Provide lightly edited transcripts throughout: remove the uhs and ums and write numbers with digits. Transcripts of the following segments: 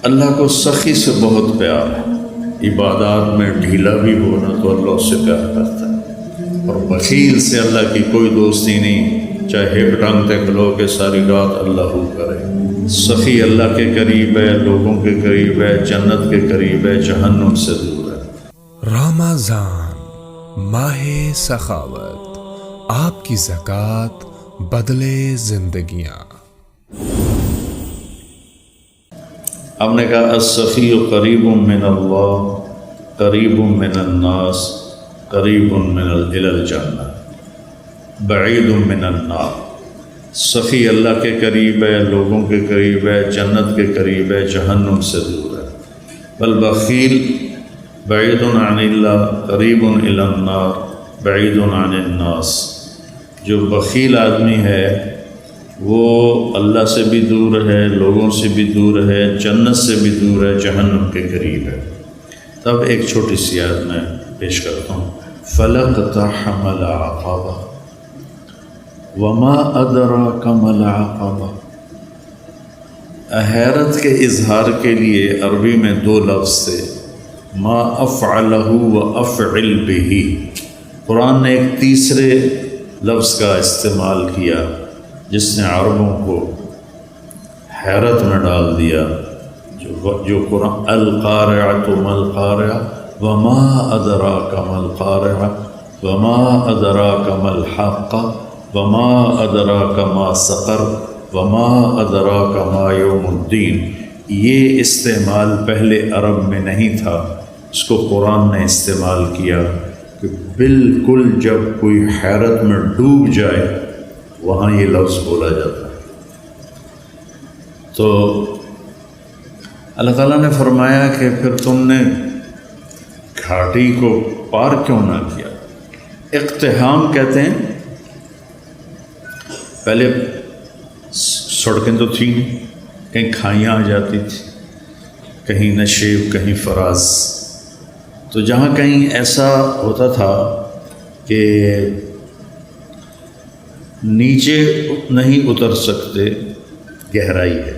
اللہ کو سخی سے بہت پیار ہے، عبادات میں ڈھیلا بھی ہونا تو اللہ اس سے پیار کرتا ہے، اور بخیل سے اللہ کی کوئی دوستی نہیں، چاہے ہپ ٹانگ تک لو کہ ساری رات اللہ ہو کرے۔ سخی اللہ کے قریب ہے، لوگوں کے قریب ہے، جنت کے قریب ہے، جہنم سے دور ہے۔ رمضان ماہ سخاوت، آپ کی زکوٰۃ بدلے زندگیاں۔ ہم نے کہا السخی قریب من اللہ، قریب من الناس، قریب من الی الجنہ، بعید من النار۔ سخی اللہ کے قریب ہے، لوگوں کے قریب ہے، جنت کے قریب ہے، جہنم سے دور ہے۔ والبخیل بعید عن اللہ، قریب الی النار، بعید عن الناس۔ جو بخیل آدمی ہے وہ اللہ سے بھی دور ہے، لوگوں سے بھی دور ہے، جنت سے بھی دور ہے، جہنم کے قریب ہے۔ تب ایک چھوٹی سی آیت میں پیش کرتا ہوں۔ فَلَقْتَحَمَ الْعَقَبَةَ وَمَا أَدْرَاكَ مَا الْعَقَبَةُ۔ حیرت کے اظہار کے لیے عربی میں دو لفظ تھے، ما افعلہ و افعل بہ۔ قرآن نے ایک تیسرے لفظ کا استعمال کیا جس نے عربوں کو حیرت میں ڈال دیا، جو قرآن القارعۃ ما القارعہ وما ادراک ما القارعہ وما ادراک ما الحاقہ وما ادراک ما سقر وما ادراک ما یوم الدین۔ یہ استعمال پہلے عرب میں نہیں تھا، اس کو قرآن نے استعمال کیا کہ بالکل جب کوئی حیرت میں ڈوب جائے وہاں یہ لفظ بولا جاتا ہے۔ تو اللہ تعالیٰ نے فرمایا کہ پھر تم نے گھاٹی کو پار کیوں نہ کیا؟ اقتحام کہتے ہیں، پہلے سڑکیں تو تھیں نہیں، کہیں کھائیاں آ جاتی تھیں، کہیں نشیب، کہیں فراز۔ تو جہاں کہیں ایسا ہوتا تھا کہ نیچے نہیں اتر سکتے، گہرائی ہے،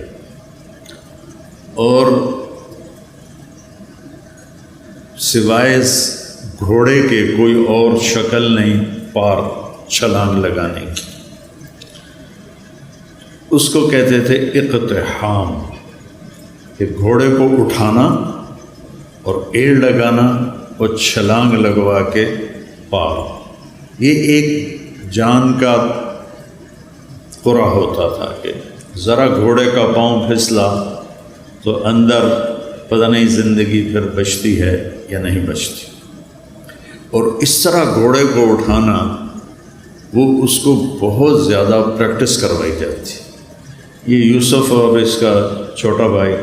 اور سوائے گھوڑے کے کوئی اور شکل نہیں پار چھلانگ لگانے کی، اس کو کہتے تھے اقتحام، کہ گھوڑے کو اٹھانا اور ایڑ لگانا اور چھلانگ لگوا کے پار۔ یہ ایک جان کا قرا ہوتا تھا کہ ذرا گھوڑے کا پاؤں پھسلا تو اندر پتہ نہیں زندگی پھر بچتی ہے یا نہیں بچتی، اور اس طرح گھوڑے کو اٹھانا وہ اس کو بہت زیادہ پریکٹس کروائی جاتی۔ یہ یوسف اور اس کا چھوٹا بھائی،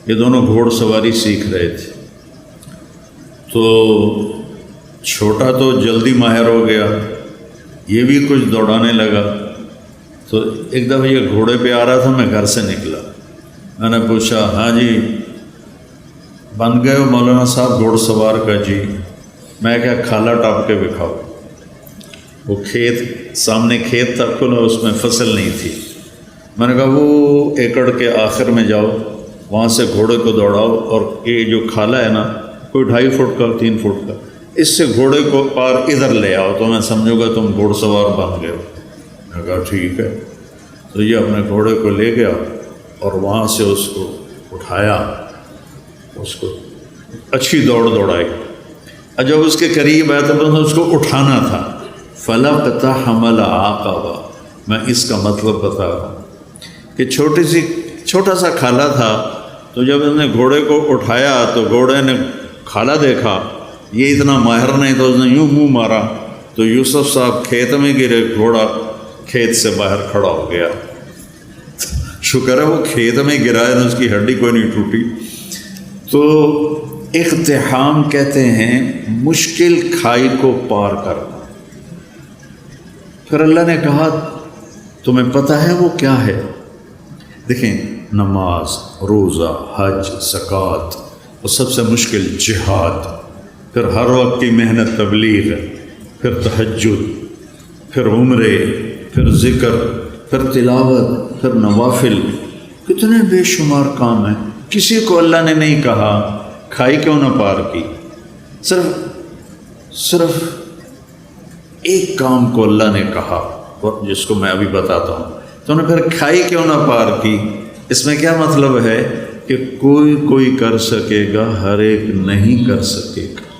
یہ دونوں گھوڑ سواری سیکھ رہے تھے، تو چھوٹا تو جلدی ماہر ہو گیا، یہ بھی کچھ دوڑانے لگا۔ تو ایک دفعہ یہ گھوڑے پہ آ رہا تھا، میں گھر سے نکلا، میں نے پوچھا ہاں جی بن گئے ہو مولانا صاحب گھوڑ سوار کا؟ جی۔ میں کہا کھالا ٹاپ کے دکھاؤ۔ وہ کھیت سامنے کھیت تھا کھلا، اس میں فصل نہیں تھی۔ میں نے کہا وہ ایکڑ کے آخر میں جاؤ، وہاں سے گھوڑے کو دوڑاؤ، اور یہ جو کھالا ہے نا کوئی 2.5 فٹ کا 3 فٹ کا، اس سے گھوڑے کو پار ادھر لے آؤ تو میں سمجھوں گا تم گھوڑ سوار بن گئے ہو۔ میں نے کہا ٹھیک ہے۔ تو یہ اپنے گھوڑے کو لے گیا اور وہاں سے اس کو اٹھایا، اس کو اچھی دوڑائی، اور جب اس کے قریب آیا تو بس اس کو اٹھانا تھا۔ فَلَقْتَحَمَ الْعَقَبَةَ، میں اس کا مطلب بتا رہا ہوں کہ چھوٹا سا کھالا تھا، تو جب اس نے گھوڑے کو اٹھایا تو گھوڑے نے کھالا دیکھا، یہ اتنا ماہر نہیں تو اس نے یوں منہ مارا تو یوسف صاحب کھیت میں گرے، گھوڑا کھیت سے باہر کھڑا ہو گیا۔ شکر ہے وہ کھیت میں گرا ہے، اس کی ہڈی کوئی نہیں ٹوٹی۔ تو اقتحام کہتے ہیں مشکل کھائی کو پار کرنا۔ پھر اللہ نے کہا تمہیں پتہ ہے وہ کیا ہے؟ دیکھیں، نماز، روزہ، حج، زکوٰۃ، اور سب سے مشکل جہاد، پھر ہر وقت کی محنت تبلیغ، پھر تہجد، پھر عمرے، پھر ذکر، پھر تلاوت، پھر نوافل، کتنے بے شمار کام ہیں۔ کسی کو اللہ نے نہیں کہا کھائی کیوں نہ پار کی، صرف ایک کام کو اللہ نے کہا، اور جس کو میں ابھی بتاتا ہوں، تو انہیں پھر کھائی کیوں نہ پار کی۔ اس میں کیا مطلب ہے کہ کوئی کر سکے گا، ہر ایک نہیں کر سکے گا۔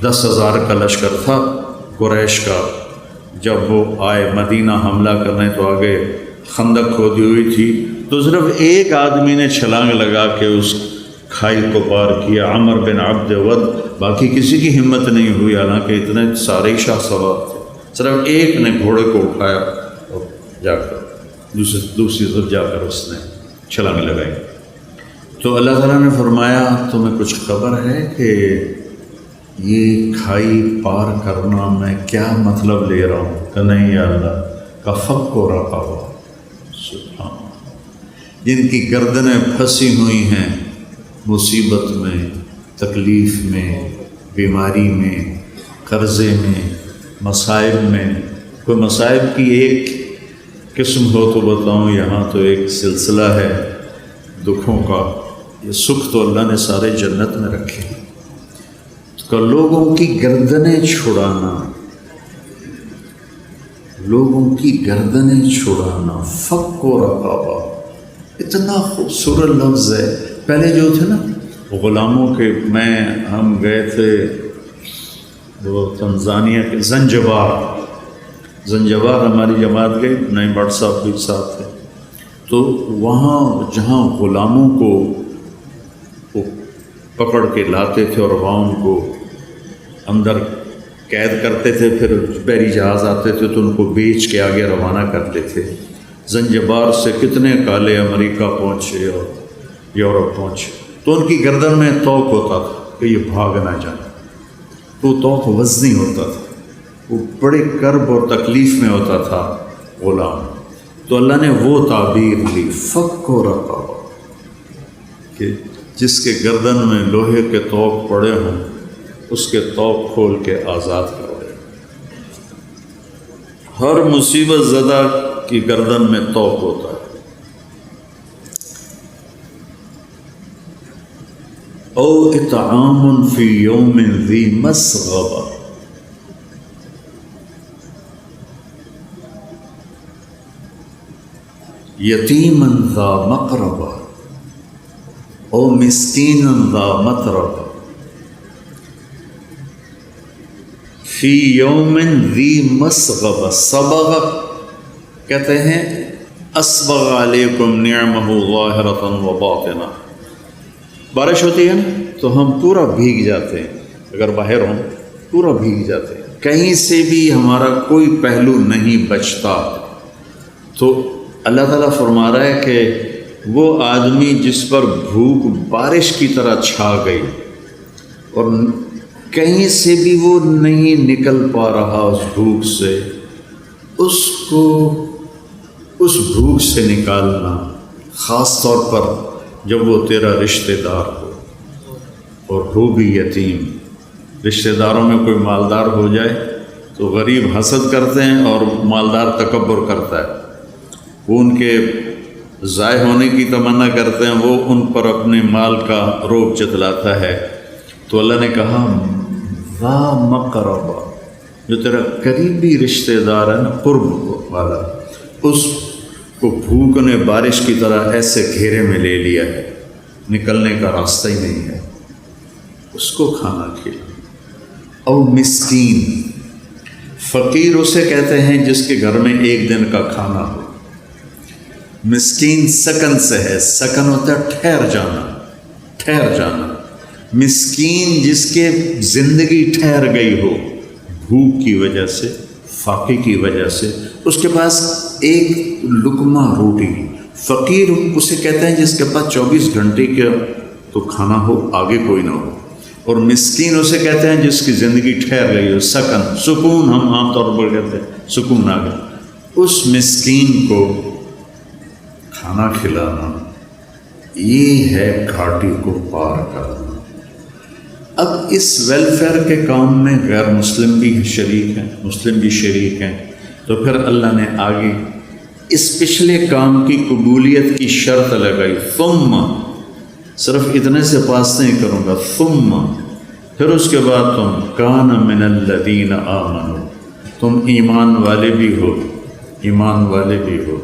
10,000 کا لشکر تھا قریش کا، جب وہ آئے مدینہ حملہ کرنے تو آگے خندق کھودی ہوئی تھی، تو صرف ایک آدمی نے چھلانگ لگا کے اس کھائی کو پار کیا، عمر بن عبد ود، باقی کسی کی ہمت نہیں ہوئی، حالانکہ اتنے سارے شاہ سوار تھے، صرف ایک نے گھوڑے کو اٹھایا اور جا کر دوسری طرف جا کر اس نے چھلانگ لگائی۔ تو اللہ تعالیٰ نے فرمایا تمہیں کچھ خبر ہے کہ یہ کھائی پار کرنا میں کیا مطلب لے رہا ہوں؟ کہ نہیں یا اللہ، کا فق کو رکھا ہوا، سبحان اللہ، جن کی گردنیں پھنسی ہوئی ہیں مصیبت میں، تکلیف میں، بیماری میں، قرضے میں، مصائب میں۔ کوئی مصائب کی ایک قسم ہو تو بتاؤں، یہاں تو ایک سلسلہ ہے دکھوں کا۔ یہ سکھ تو اللہ نے سارے جنت میں رکھے، تو لوگوں کی گردنیں چھڑانا، لوگوں کی گردنیں چھڑانا، فق و رقابہ، اتنا خوبصورت لفظ ہے۔ پہلے جو تھے نا غلاموں کے، ہم گئے تھے وہ تنزانیہ کے زنجبار ہماری جماعت گئی، نئی بٹ صاحب بھی ساتھ تھے، تو وہاں جہاں غلاموں کو وہ پکڑ کے لاتے تھے اور وہاں ان کو اندر قید کرتے تھے، پھر بحری جہاز آتے تھے تو ان کو بیچ کے آگے روانہ کرتے تھے۔ زنجبار سے کتنے کالے امریکہ پہنچے اور یورپ پہنچے، تو ان کی گردن میں توق ہوتا تھا کہ یہ بھاگ نہ جائیں، تو توق وزنی ہوتا تھا، وہ بڑے کرب اور تکلیف میں ہوتا تھا غلام۔ تو اللہ نے وہ تعبیر لی، فق و رقابہ، کہ جس کے گردن میں لوہے کے توق پڑے ہوں اس کے توق کھول کے آزاد کر دے۔ ہر مصیبت زدہ کی گردن میں توق ہوتا ہے۔ او اطعام فی یوم ذی مسغبہ، یتیما ذا مقربہ، او مسکینا ذا متربہ، فی یوم ذی مسغبہ۔ صبغ کہتے ہیں اسبغ علیکم نعمہ ظاہرۃ و باطنہ۔ بارش ہوتی ہے نا تو ہم پورا بھیگ جاتے ہیں، اگر باہر ہوں پورا بھیگ جاتے ہیں، کہیں سے بھی ہمارا کوئی پہلو نہیں بچتا۔ تو اللہ تعالیٰ فرما رہا ہے کہ وہ آدمی جس پر بھوک بارش کی طرح چھا گئی اور کہیں سے بھی وہ نہیں نکل پا رہا اس بھوک سے، اس کو اس بھوک سے نکالنا، خاص طور پر جب وہ تیرا رشتہ دار ہو اور ہو بھی یتیم۔ رشتہ داروں میں کوئی مالدار ہو جائے تو غریب حسد کرتے ہیں اور مالدار تکبر کرتا ہے، وہ ان کے ضائع ہونے کی تمنا کرتے ہیں، وہ ان پر اپنے مال کا روب جتلاتا ہے۔ تو اللہ نے کہا ذا مقربہ، جو تیرا قریبی رشتہ دار ہے نا، قرب والا، اس کو بھوک نے بارش کی طرح ایسے گھیرے میں لے لیا ہے، نکلنے کا راستہ ہی نہیں ہے، اس کو کھانا کھلا۔ اور مسکین، فقیر اسے کہتے ہیں جس کے گھر میں ایک دن کا کھانا ہو۔ مسکین سکن سے ہے، سکن ہوتا ہے ٹھہر جانا، ٹھہر جانا۔ مسکین جس کے زندگی ٹھہر گئی ہو بھوک کی وجہ سے، فاقے کی وجہ سے، اس کے پاس ایک لقمہ روٹی۔ فقیر اسے کہتے ہیں جس کے پاس 24 گھنٹے کا تو کھانا ہو، آگے کوئی نہ ہو۔ اور مسکین اسے کہتے ہیں جس کی زندگی ٹھہر گئی ہو، سکن، سکون ہم عام طور پر کہتے ہیں، سکون آ گیا۔ اس مسکین کو کھانا کھلانا، یہ ہے گھاٹی کو پار کرنا۔ اب اس ویلفیئر کے کام میں غیر مسلم بھی شریک ہیں، مسلم بھی شریک ہیں، تو پھر اللہ نے آگے اس پچھلے کام کی قبولیت کی شرط لگائی، صرف اتنے سے پاس نہیں کروں گا، ثم پھر اس کے بعد تم کان من الذین آمنوا، تم ایمان والے بھی ہو، ایمان والے بھی ہو،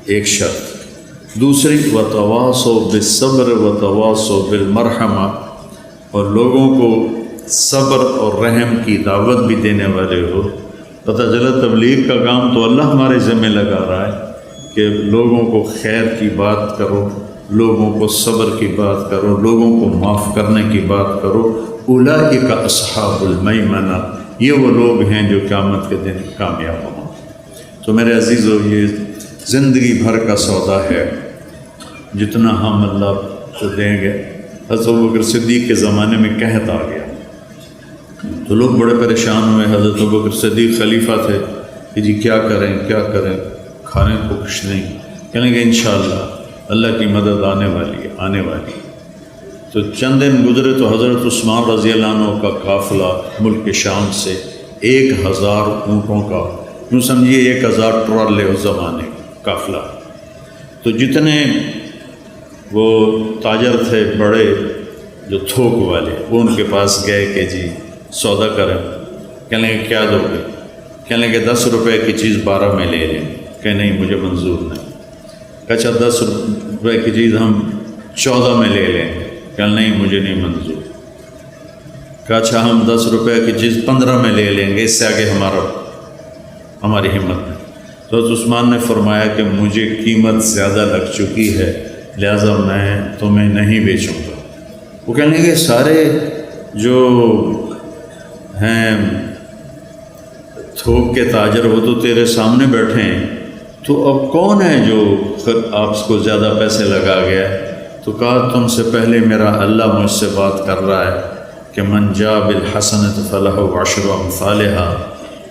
ایک شرط۔ دوسری وتواصوا بالصبر وتواصوا بالمرحمہ، اور لوگوں کو صبر اور رحم کی دعوت بھی دینے والے ہو۔ پتہ چلا تبلیغ کا کام تو اللہ ہمارے ذمہ لگا رہا ہے کہ لوگوں کو خیر کی بات کرو، لوگوں کو صبر کی بات کرو، لوگوں کو معاف کرنے کی بات کرو۔ اولئک اصحاب المیمنہ، یہ وہ لوگ ہیں جو قیامت کے دن کامیاب ہوں۔ تو میرے عزیزو، یہ زندگی بھر کا سودا ہے، جتنا ہم اللہ کو دیں گے۔ حضرت ابوبکر صدیق کے زمانے میں قحط آ گیا تو لوگ بڑے پریشان ہوئے۔ حضرت ابوبکر صدیق خلیفہ تھے کہ جی کیا کریں کیا کریں، کھانے کو کچھ نہیں۔ کہنے کہ انشاءاللہ اللہ کی مدد آنے والی ہے، آنے والی ہے۔ تو چند دن گزرے تو حضرت عثمان رضی اللہ عنہ کا قافلہ ملک شام سے 1000 اونٹوں کا، یوں سمجھیے 1000 ٹرالے اس زمانے قافلہ۔ تو جتنے وہ تاجر تھے بڑے جو تھوک والے، وہ ان کے پاس گئے کہ جی سودا کریں۔ کہنے کہ کیا دو گے؟ کہنے کہ 10 روپے کی چیز 12 میں لے لیں۔ کہ نہیں مجھے منظور نہیں۔ اچھا 10 روپے کی چیز ہم 14 میں لے لیں۔ کہ نہیں مجھے نہیں منظور۔ کہ اچھا ہم 10 روپے کی چیز 15 میں لے لیں گے، اس سے آگے ہماری ہمت نہیں۔ تو حضرت عثمان نے فرمایا کہ مجھے قیمت زیادہ لگ چکی ہے، لہذا میں تمہیں نہیں بیچوں گا۔ وہ کہنے کہ سارے جو ہیں تھوک کے تاجر وہ تو تیرے سامنے بیٹھے ہیں، تو اب کون ہے جو آپ کو زیادہ پیسے لگا گیا؟ تو کہا تم سے پہلے میرا اللہ مجھ سے بات کر رہا ہے کہ من جاء بالحسنۃ فلہ عشر امثالھا،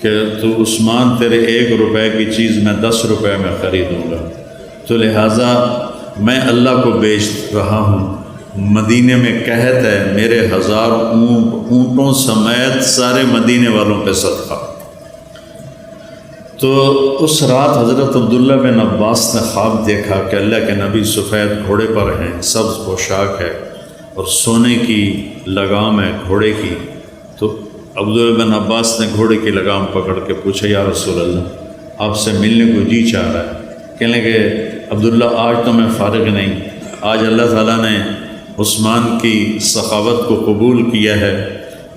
کہ تو عثمان تیرے 1 روپے کی چیز میں 10 روپے میں خریدوں گا۔ تو لہٰذا میں اللہ کو بیچ رہا ہوں۔ مدینے میں قحط ہے، میرے 1000 اونٹوں سمیت سارے مدینے والوں پہ صدقہ۔ تو اس رات حضرت عبداللہ بن عباس نے خواب دیکھا کہ اللہ کے نبی سفید گھوڑے پر ہیں، سبز پوشاک ہے اور سونے کی لگام ہے گھوڑے کی۔ تو عبداللہ بن عباس نے گھوڑے کی لگام پکڑ کے پوچھا یا رسول اللہ آپ سے ملنے کو جی چاہ رہا ہے۔ کہنے کہ عبداللہ آج تو میں فارغ نہیں، آج اللہ تعالیٰ نے عثمان کی سخاوت کو قبول کیا ہے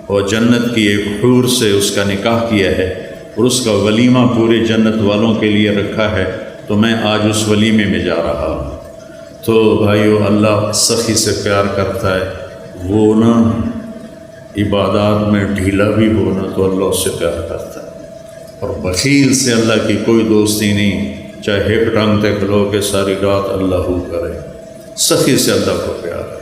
اور جنت کی ایک حور سے اس کا نکاح کیا ہے اور اس کا ولیمہ پورے جنت والوں کے لیے رکھا ہے، تو میں آج اس ولیمے میں جا رہا ہوں۔ تو بھائیو، اللہ سخی سے پیار کرتا ہے، وہ نا عبادات میں ڈھیلا بھی ہونا تو اللہ اس سے پیار کرتا ہے، اور بخیل سے اللہ کی کوئی دوستی نہیں، چاہے ہک ٹانگ تک لو کہ ساری رات اللہ ہو کرے۔ سخی سے اللہ کو پیار ہے۔